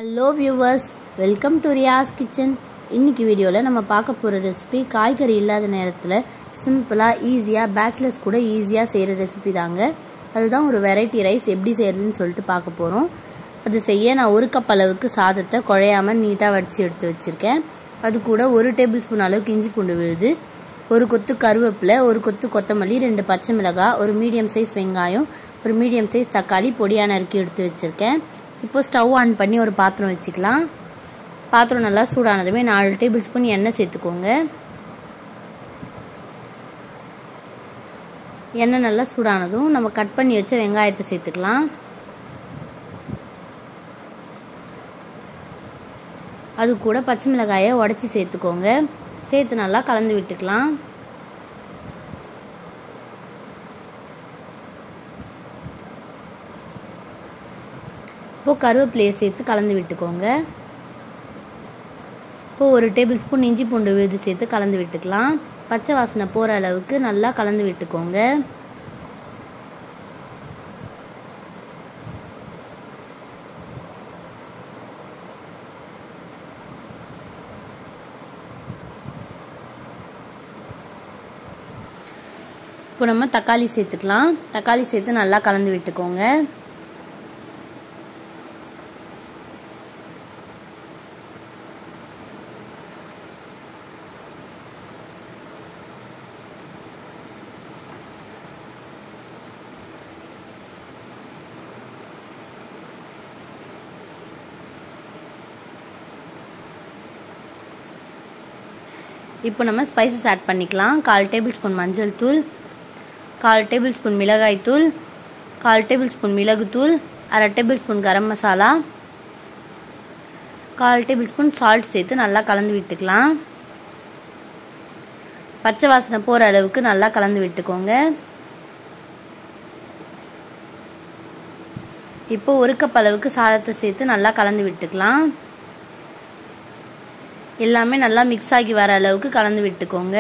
Hello viewers, welcome to Riya's Kitchen. இன்னைக்கு வீடியோல நம்ம பார்க்க போற ரெசிபி காய்கறி இல்லாத நேரத்துல சிம்பிளா ஈஸியா பேச்சுலர்ஸ் கூட ஈஸியா செய்யற ரெசிபி தாங்க. அதுதான் ஒரு வெரைட்டி ரைஸ் எப்படி செய்யறதுன்னு சொல்லிட்டு பார்க்க போறோம். அது செய்ய நான் 1 கப் அளவுக்கு சாதத்தை குழையாம நீட்டா வடிச்சு எடுத்து வச்சிருக்கேன். அது கூட 1 டேபிள்ஸ்பூன் அளவுக்கு இஞ்சி பூண்டு விழுது, ஒரு கொத்து கருவேப்பிலை, ஒரு கொத்து கொத்தமல்லி, 2 பச்சை மிளகாய், ஒரு மீடியம் சைஸ் வெங்காயம், ஒரு மீடியம் சைஸ் தக்காளி பொடியா நறுக்கி எடுத்து வச்சிருக்கேன். இப்போ ஸ்டவ் ஆன் பண்ணி ஒரு பாத்திரம் வச்சுக்கலாம். பாத்திரம் நல்லா சூடானதுமே 4 டேபிள்ஸ்பூன் எண்ணெய் சேர்த்துக்கோங்க. எண்ணெய் நல்லா சூடானதும் நம்ம கட் பண்ணி வச்ச வெங்காயத்தை சேர்த்துக்கலாம். அது கூட பச்சை மிளகாயை உடைச்சி சேர்த்துக்கோங்க. சேர்த்து நல்லா கலந்து விட்டுக்கலாம். இப்போ கருவேப்பிலையை சேர்த்து கலந்து விட்டுக்கோங்க. இப்போ 1 டேபிள்ஸ்பூன் இஞ்சி பூண்டு விழுது சேர்த்து கலந்து விட்டுக்கலாம். பச்சை வாசனை போகிற அளவுக்கு நல்லா கலந்து விட்டுக்கோங்க. இப்போ நம்ம தக்காளி சேர்த்துக்கலாம். தக்காளி சேர்த்து நல்லா கலந்து விட்டுக்கோங்க. இப்போ நம்ம ஸ்பைசஸ் ஆட் பண்ணிக்கலாம். 1/4 டேபிள்ஸ்பூன் மஞ்சள் தூள், 1/4 டேபிள்ஸ்பூன் மிளகாய் தூள், 1/4 டேபிள்ஸ்பூன் மிளகுத்தூள், 1/2 tablespoon garam masala, 1/4 tablespoon salt சேர்த்து நல்லா கலந்து விட்டுக்கலாம். பச்சை வாசனை போகிற அளவுக்கு நல்லா கலந்து விட்டுக்கோங்க. இப்போ 1 கப் அளவுக்கு சாதத்தை சேர்த்து நல்லா கலந்து விட்டுக்கலாம். எல்லாமே நல்லா மிக்ஸ் ஆகி வர அளவுக்கு கலந்து விட்டுக்கோங்க.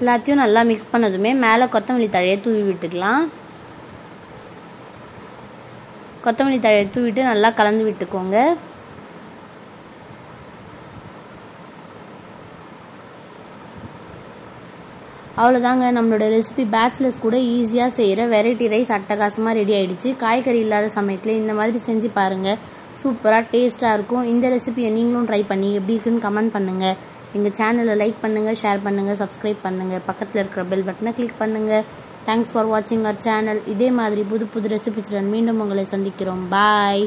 எல்லாத்தையும் நல்லா மிக்ஸ் பண்ணதுமே மேலே கொத்தமல்லி தழையை தூவி விட்டுக்கலாம். கொத்தமல்லி தழையை தூவிட்டு நல்லா கலந்து விட்டுக்கோங்க. அவ்வளோதாங்க, நம்மளோட ரெசிபி பேச்சுலர்ஸ் கூட ஈஸியாக செய்கிற வெரைட்டி ரைஸ் அட்டகாசமாக ரெடி ஆகிடுச்சு. காய்கறி இல்லாத சமயத்தில் இந்த மாதிரி செஞ்சு பாருங்கள், சூப்பராக டேஸ்ட்டாக இருக்கும். இந்த ரெசிபியை நீங்களும் ட்ரை பண்ணி எப்படி இருக்குன்னு கமெண்ட் பண்ணுங்கள். எங்கள் சேனலை லைக் பண்ணுங்கள், ஷேர் பண்ணுங்கள், சப்ஸ்கிரைப் பண்ணுங்கள், பக்கத்தில் இருக்கிற பெல் பட்டனை கிளிக் பண்ணுங்கள். தேங்க்ஸ் ஃபார் வாட்சிங் அவர் சேனல். இதே மாதிரி புது புது ரெசிபிஸுடன் மீண்டும் உங்களை சந்திக்கிறோம். பாய்.